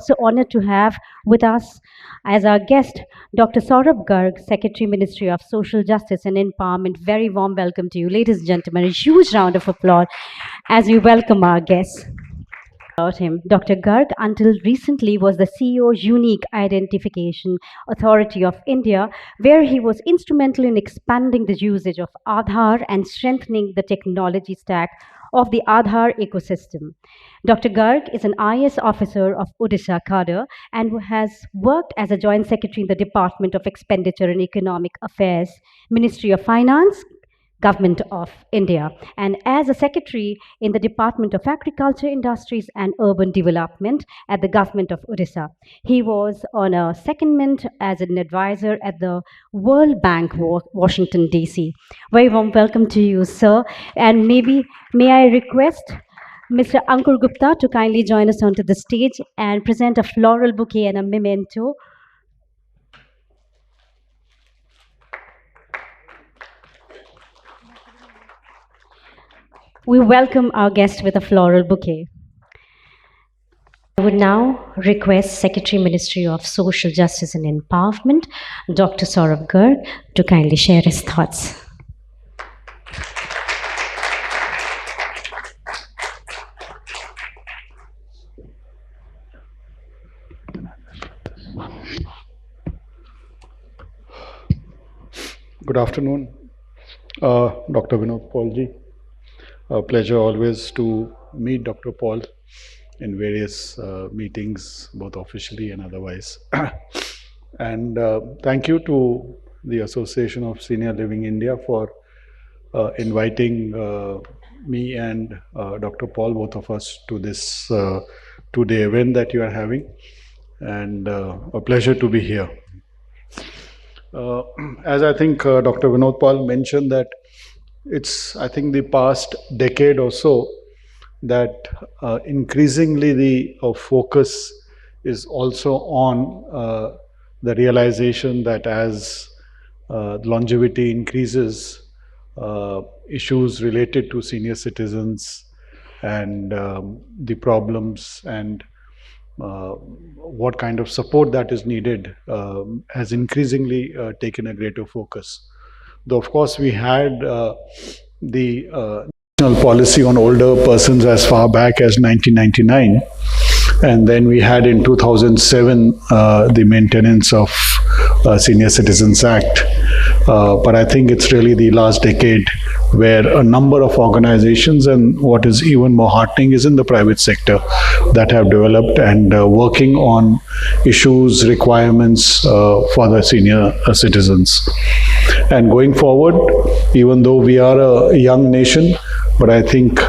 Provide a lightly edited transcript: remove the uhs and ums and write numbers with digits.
also honored to have with us as our guest Dr. Saurabh Garg, Secretary, Ministry of Social Justice and Empowerment. Very warm welcome to you, ladies and gentlemen. A huge round of applause as we welcome our guests. About him, Dr. Garg, until recently, was the CEO, Unique Identification Authority of India, where he was instrumental in expanding the usage of Aadhaar and strengthening the technology stack of the Aadhaar ecosystem. Dr. Garg is an IAS officer of Odisha cadre and who has worked as a joint secretary in the Department of Expenditure and Economic Affairs, Ministry of Finance, Government of India, and as a secretary in the Department of Agriculture, Industries and Urban Development at the Government of Odisha. He was on a secondment as an advisor at the World Bank, Washington, D.C. Very warm welcome to you, sir. And may I request Mr. Ankur Gupta to kindly join us onto the stage and present a floral bouquet and a memento. We welcome our guest with a floral bouquet. I would now request Secretary, Ministry of Social Justice and Empowerment, Dr. Saurabh Garg, to kindly share his thoughts. Good afternoon, Dr. Vinod Paulji. A pleasure always to meet Dr. Paul in various meetings, both officially and otherwise. And thank you to the Association of Senior Living India for inviting me and Dr. Paul, both of us, to this two-day event that you are having. And a pleasure to be here. As I think Dr. Vinod Paul mentioned, that it's, I think, the past decade or so that increasingly the focus is also on the realization that as longevity increases, issues related to senior citizens and the problems and what kind of support that is needed has increasingly taken a greater focus. Though, of course, we had the national policy on older persons as far back as 1999, and then we had in 2007 the Maintenance of Senior Citizens Act. But I think it's really the last decade where a number of organizations, and what is even more heartening is in the private sector, that have developed and working on issues, requirements for the senior citizens. And going forward, even though we are a young nation, but I think